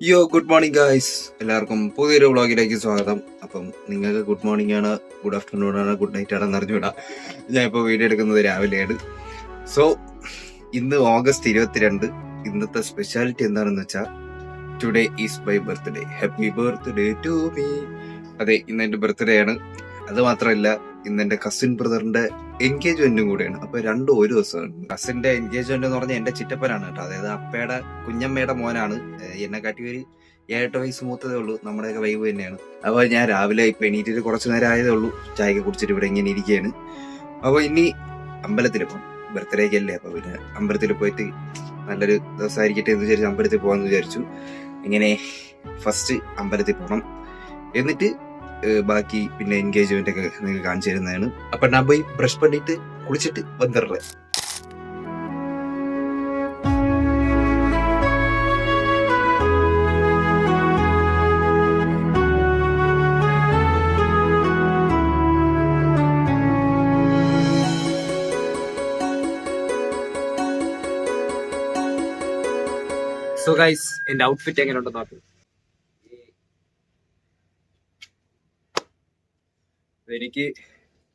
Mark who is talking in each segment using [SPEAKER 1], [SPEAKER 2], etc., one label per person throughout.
[SPEAKER 1] Good morning guys. എല്ലാവർക്കും പുതിയൊരു വ്ളോഗിലേക്ക് സ്വാഗതം. അപ്പം നിങ്ങൾക്ക് ഗുഡ് മോർണിംഗ് ആണ്, ഗുഡ് ആഫ്റ്റർനൂൺ ആണ്, ഗുഡ് നൈറ്റ് ആണെന്ന് അറിഞ്ഞുവിടാം. ഞാൻ ഇപ്പോൾ വീഡിയോ എടുക്കുന്നത് രാവിലെയാണ്. സോ ഇന്ന് ഓഗസ്റ്റ് 22. ഇന്നത്തെ സ്പെഷ്യാലിറ്റി എന്താണെന്ന് വെച്ചാൽ today is my birthday. Happy birthday to me. അതെ, ഇന്ന് എൻ്റെ ബർത്ത്ഡേ ആണ്. അത് മാത്രമല്ല, ഇന്ന് എൻ്റെ കസിൻ ബ്രദറിന്റെ എൻഗേജ്മെന്റും കൂടെയാണ്. അപ്പൊ രണ്ടും ഒരു ദിവസമാണ്. കസിന്റെ എൻഗേജ്മെന്റ് എന്ന് പറഞ്ഞാൽ എന്റെ ചിറ്റപ്പനാണ് കേട്ടോ. അതായത് അപ്പയുടെ കുഞ്ഞമ്മയുടെ മോനാണ്. എന്നെ കാട്ടി ഒരു 7-8 വയസ്സ് മൂത്തതേ ഉള്ളൂ. നമ്മുടെയൊക്കെ വൈബ് തന്നെയാണ്. അപ്പൊ ഞാൻ രാവിലെ ഇപ്പൊ എണീറ്റിട്ട് കുറച്ചു നേരം ആയതേ ഉള്ളൂ. ചായയൊക്കെ കുടിച്ചിട്ട് ഇവിടെ ഇങ്ങനെ ഇരിക്കുകയാണ്. അപ്പൊ ഇനി അമ്പലത്തിൽ പോകും. ബർത്ത്ഡേക്ക് അല്ലേ, അപ്പൊ പിന്നെ അമ്പലത്തിൽ പോയിട്ട് നല്ലൊരു ദിവസമായിരിക്കട്ടെ എന്ന് വിചാരിച്ച് അമ്പലത്തിൽ പോകാന്ന് വിചാരിച്ചു. ഇങ്ങനെ ഫസ്റ്റ് അമ്പലത്തിൽ പോകണം, എന്നിട്ട് ബാക്കി പിന്നെ എൻഗേജ്മെന്റ് ഒക്കെ നിങ്ങൾക്ക് കാണിച്ചു തരുന്നതാണ്. അപ്പൊ ഞാൻ പോയി ബ്രഷ് പണിയിട്ട് കുളിച്ചിട്ട് വന്നിടേ. സോ ഗൈസ്, എന്റെ ഔട്ട്ഫിറ്റ് എങ്ങനെ ഉണ്ടെന്ന് നോക്കൂ.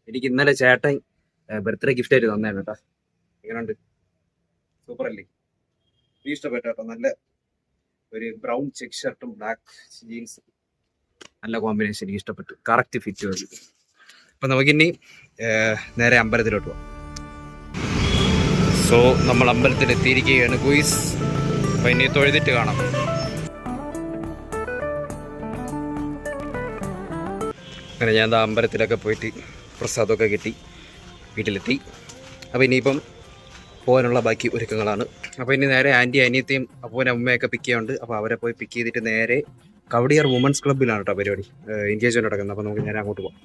[SPEAKER 1] എനിക്ക് ഇന്നലെ ചേട്ടൻ ബർത്ത്ഡേ ഗിഫ്റ്റ് ആയിട്ട് തന്നായിരുന്നു കേട്ടോ. എങ്ങനെയുണ്ട്? സൂപ്പർ അല്ലേ? ഇഷ്ടപ്പെട്ടു കേട്ടോ. നല്ല ഒരു ബ്രൗൺ ചെക്ക് ഷർട്ടും ബ്ലാക്ക് ജീൻസ്, നല്ല കോമ്പിനേഷൻ. എനിക്ക് ഇഷ്ടപ്പെട്ടു. കറക്റ്റ് ഫിറ്റ് വരും. അപ്പൊ നമുക്കിനി നേരെ അമ്പലത്തിലോട്ട് പോവാം. സോ നമ്മൾ അമ്പലത്തിൽ എത്തിയിരിക്കുകയാണ് ഗുയിസ്. അപ്പൊ ഇനി തൊഴുതിട്ട് കാണാം. അങ്ങനെ ഞാൻ അമ്പലത്തിലൊക്കെ പോയിട്ട് പ്രസാദമൊക്കെ കിട്ടി വീട്ടിലെത്തി. അപ്പോൾ ഇനിയിപ്പം പോകാനുള്ള ബാക്കി ഒരുക്കങ്ങളാണ്. അപ്പോൾ ഇനി നേരെ ആൻറ്റി അനിയത്തെയും അപ്പോൻ്റെ അമ്മയൊക്കെ പിക്ക് ചെയ്യുന്നുണ്ട്. അപ്പോൾ അവരെ പോയി പിക്ക് ചെയ്തിട്ട് നേരെ കവടിയാർ വുമൻസ് ക്ലബ്ബിലാണ് കേട്ടോ പരിപാടി, എൻഗേജ്മെൻറ്റ് നടക്കുന്നത്. അപ്പോൾ നമുക്ക് നേരെ അങ്ങോട്ട് പോകാം.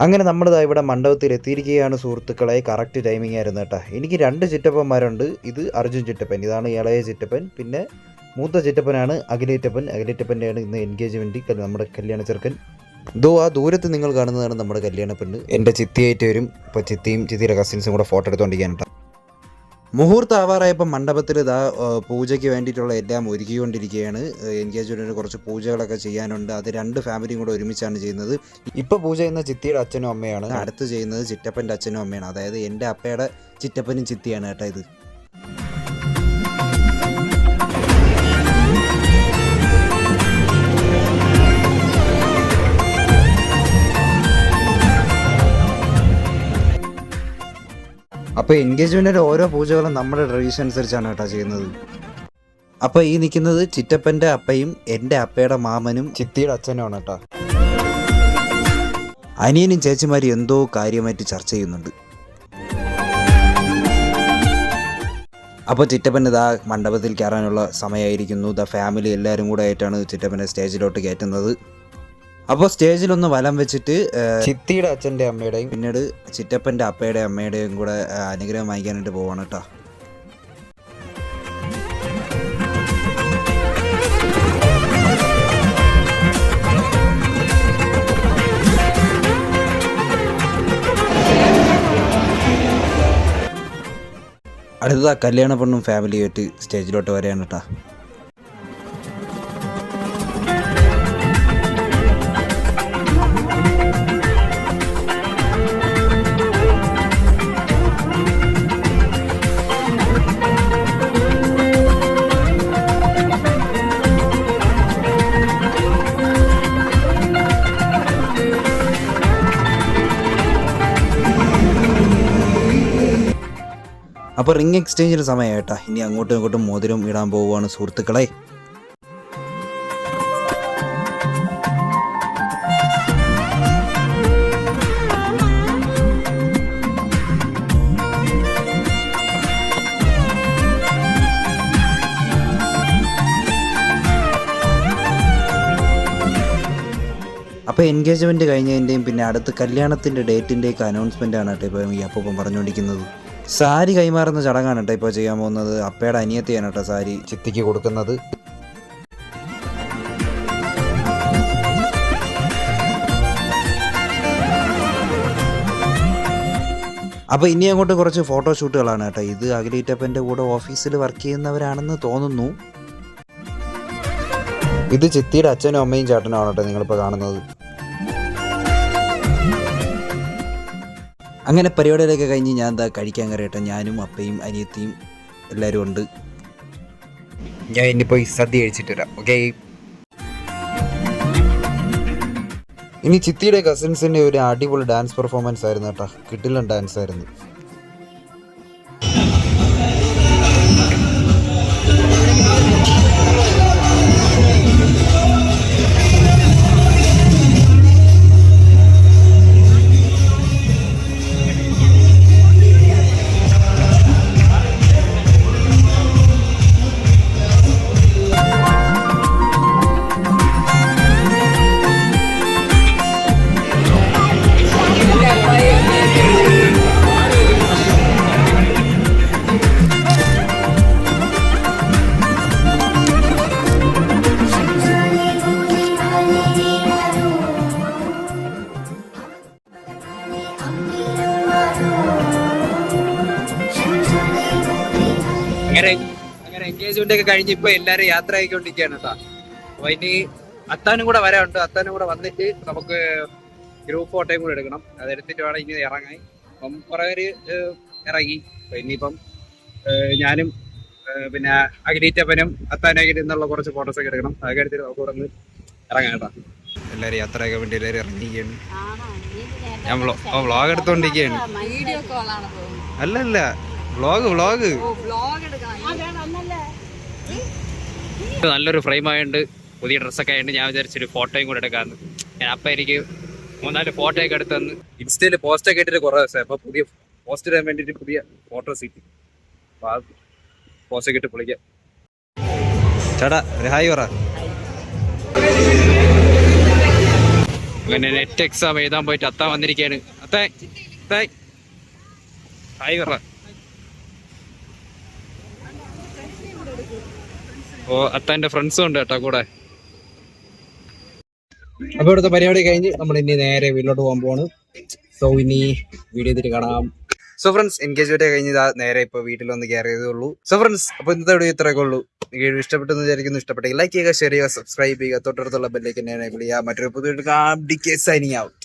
[SPEAKER 1] അങ്ങനെ നമ്മളിതാ ഇവിടെ മണ്ഡപത്തിൽ എത്തിയിരിക്കുകയാണ് സുഹൃത്തുക്കളെ. കറക്റ്റ് ടൈമിംഗ് ആയിരുന്നു കേട്ടോ. എനിക്ക് 2 ചിറ്റപ്പന്മാരുണ്ട്. ഇത് അർജുൻ ചിറ്റപ്പൻ, ഇതാണ് ഇളയ ചിറ്റപ്പൻ. പിന്നെ മൂത്ത ചിറ്റപ്പനാണ് അഖിലേറ്റപ്പൻ. അഖിലേറ്റപ്പൻ്റെയാണ് ഇന്ന് എൻഗേജ്മെൻറ്റ്, നമ്മുടെ കല്യാണ ചെറുക്കൻ. ആ ദൂരത്ത് നിങ്ങൾ കാണുന്നതാണ് നമ്മുടെ കല്യാണ പെണ്ണ്. എൻ്റെ ചിത്തിയായിട്ട് വരും. ഇപ്പോൾ ചിത്തിയും ചിത്തിയുടെ കസിൻസും കൂടെ ഫോട്ടോ എടുത്തുകൊണ്ടിരിക്കാനുണ്ട്. മുഹൂർത്തം ആവാറായപ്പോൾ മണ്ഡപത്തിൽ പൂജയ്ക്ക് വേണ്ടിയിട്ടുള്ള എല്ലാം ഒരുക്കിക്കൊണ്ടിരിക്കുകയാണ്. എൻഗേജ്മെൻറ്റിന് കുറച്ച് പൂജകളൊക്കെ ചെയ്യാനുണ്ട്. അത് 2 ഫാമിലിയും കൂടെ ഒരുമിച്ചാണ് ചെയ്യുന്നത്. ഇപ്പോൾ പൂജ ചെയ്യുന്ന ചിത്തിയുടെ അച്ഛനും അമ്മയാണ്. അടുത്ത് ചെയ്യുന്നത് ചിറ്റപ്പൻ്റെ അച്ഛനും അമ്മയാണ്. അതായത് എൻ്റെ അപ്പയുടെ ചിറ്റപ്പനും ചിത്തിയാണ് കേട്ടോ ഇത്. അപ്പോൾ എൻഗേജ്മെൻറ്റിൻ്റെ ഓരോ പൂജകളും നമ്മുടെ ട്രഡീഷൻ അനുസരിച്ചാണ് കേട്ടോ ചെയ്യുന്നത്. അപ്പോൾ ഈ നിൽക്കുന്നത് ചിറ്റപ്പൻ്റെ അപ്പയും എൻ്റെ അപ്പയുടെ മാമനും ചിത്തിയുടെ അച്ഛനുമാണ് കേട്ടോ. അനിയനും ചേച്ചിമാരും എന്തോ കാര്യമായിട്ട് ചർച്ച ചെയ്യുന്നുണ്ട്. അപ്പോൾ ചിറ്റപ്പൻ മണ്ഡപത്തിൽ കയറാനുള്ള സമയമായിരിക്കുന്നു. ഫാമിലി എല്ലാവരും കൂടെ ആയിട്ടാണ് ചിറ്റപ്പനെ സ്റ്റേജിലോട്ട് കയറ്റുന്നത്. അപ്പോൾ സ്റ്റേജിലൊന്ന് വലം വെച്ചിട്ട് ചിത്തിയുടെ അച്ഛൻ്റെ അമ്മയുടെയും പിന്നീട് ചിറ്റപ്പൻ്റെ അപ്പയുടെ അമ്മയുടെയും കൂടെ അനുഗ്രഹം വാങ്ങിക്കാനായിട്ട് പോവാണ് കേട്ടോ. അടുത്തത് കല്യാണ പെണ്ണും ഫാമിലിയായിട്ട് സ്റ്റേജിലോട്ട് വരെയാണ് കേട്ടോ. അപ്പോൾ റിംഗ് എക്സ്ചേഞ്ചിന് സമയമായിട്ടാ. ഇനി അങ്ങോട്ടും ഇങ്ങോട്ടും മോതിരം ഇടാൻ പോവുകയാണ് സുഹൃത്തുക്കളെ. അപ്പോൾ എൻഗേജ്മെൻറ്റ് കഴിഞ്ഞതിൻ്റെയും പിന്നെ അടുത്ത കല്യാണത്തിൻ്റെ ഡേറ്റിൻ്റെയൊക്കെ അനൗൺസ്മെൻ്റ് ആണ് കേട്ടോ ഇപ്പോൾ ഈ അപ്പം പറഞ്ഞുകൊണ്ടിരിക്കുന്നത്. സാരി കൈമാറുന്ന ചടങ്ങാണ് കേട്ടോ ഇപ്പോൾ ചെയ്യാൻ പോകുന്നത്. അപ്പയുടെ അനിയത്തിയാണ് കേട്ടോ സാരി ചിത്തിക്ക് കൊടുക്കുന്നത്. അപ്പോൾ ഇനി അങ്ങോട്ട് കുറച്ച് ഫോട്ടോഷൂട്ടുകളാണ് കേട്ടോ. ഇത് അഖിലേറ്റപ്പൻ്റെ കൂടെ ഓഫീസിൽ വർക്ക് ചെയ്യുന്നവരാണെന്ന് തോന്നുന്നു. ഇത് ചിത്തിയുടെ അച്ഛനും അമ്മയും ചേട്ടനും ആണ് കേട്ടോ നിങ്ങളിപ്പോൾ കാണുന്നത്. അങ്ങനെ പരിപാടികളൊക്കെ കഴിഞ്ഞ് ഞാൻ എന്താ കഴിക്കാൻ കയറിയട്ടെ. ഞാനും അപ്പയും അനിയത്തിയും എല്ലാവരും ഉണ്ട്. ഞാൻ ഇനി പോയി സദ്യ കഴിച്ചിട്ട് വരാം. ഓക്കെ. ഇനി ചിത്തിയുടെ കസിൻസിൻ്റെ ഒരു അടിപൊളി ഡാൻസ് പെർഫോമൻസ് ആയിരുന്നു കേട്ടോ. കിടിലൻ ഡാൻസ് ആയിരുന്നു. അങ്ങനെ എൻഗേജ്മെന്റ് ഒക്കെ കഴിഞ്ഞ് ഇപ്പൊ എല്ലാരും യാത്ര ആയിക്കൊണ്ടിരിക്കുകയാണ് കേട്ടോ. അപ്പൊ ഇനി അത്താനും കൂടെ വരാനുണ്ട്. അത്താനും കൂടെ വന്നിട്ട് നമുക്ക് ഗ്രൂപ്പ് ഫോട്ടോയും കൂടെ എടുക്കണം. അതെടുത്തിട്ട് വേണം ഇനി ഇറങ്ങാൻ. അപ്പം കുറെ പേര് ഇറങ്ങി. അപ്പൊ ഇനിയിപ്പം ഞാനും പിന്നെ അഖിലീറ്റപ്പനും അത്താനായിട്ട് നിന്നുള്ള കുറച്ച് ഫോട്ടോസ് ഒക്കെ എടുക്കണം. അതൊക്കെ എടുത്തിട്ട് കൂടെ ഒന്ന് ഇറങ്ങാം കേട്ടോ. എല്ലാരും യാത്രയൊക്കെ വേണ്ടി എല്ലാവരും ഇറങ്ങിയിരിക്കുകയാണ്. ഞാൻ വ്ളോഗ് എടുത്തോണ്ടിരിക്കുകയാണ്. അല്ലല്ല വ്ളോഗ് നല്ലൊരു ഫ്രെയിം ആയതുകൊണ്ട് പുതിയ ഡ്രസ്സൊക്കെ ആയതുകൊണ്ട് ഞാൻ വിചാരിച്ചൊരു ഫോട്ടോയും കൂടെ എടുക്കാമെന്ന്. ഞാൻ അപ്പം എനിക്ക് 3-4 ഫോട്ടോ ഒക്കെ എടുത്തെന്ന് ഇൻസ്റ്റയിൽ പോസ്റ്റൊക്കെ ഇട്ടിട്ട് കുറേ ദിവസമായി. അപ്പോൾ പുതിയ പോസ്റ്റ് ഇടാൻ വേണ്ടിയിട്ട് പുതിയ ഫോട്ടോസ് കിട്ടി. അപ്പോൾ ആ പോസ്റ്റൊക്കെ ഇട്ട് പൊളിക്കാം. ചേട്ടാ ഒരു ഹായ് പറ. അങ്ങനെ നെറ്റ് എക്സാം എഴുതാൻ പോയിട്ട് അത്താൻ വന്നിരിക്കുകയാണ്. അത്തായ് ഹായ് പറ. ഓ അത്താൻ്റെ ഫ്രണ്ട്സും ഉണ്ട് കേട്ടോ കൂടെ. അപ്പോൾ ഇവിടുത്തെ പരിപാടി കഴിഞ്ഞ് നമ്മൾ ഇനി നേരെ വീട്ടിലോട്ട് പോകാൻ പോവാണ്. സോ ഇനി വീഡിയോ ചെയ്തിട്ട് കാണാം. സോ ഫ്രണ്ട്സ് എൻഗേജ്മെന്റ് കഴിഞ്ഞതാ നേരെ ഇപ്പോൾ വീട്ടിലൊന്ന് കയറി ചെയ്തേ ഉള്ളൂ. സോ ഫ്രണ്ട്സ് അപ്പോൾ ഇന്നത്തെ വീഡിയോ ഇത്രയൊക്കെ ഉള്ളൂ. വീഡിയോ ഇഷ്ടപ്പെട്ടെന്ന് വിചാരിക്കുന്നു. ഇഷ്ടപ്പെട്ടെങ്കിൽ ലൈക്ക് ചെയ്യുക, ഷെയർ ചെയ്യുക, സബ്സ്ക്രൈബ് ചെയ്യുക, തൊട്ടടുത്തുള്ള ബെല്ലൈക്കൻ എനേബിൾ ചെയ്യുക. മറ്റൊരു പുതിയ സൈനിങ് ഔട്ട്.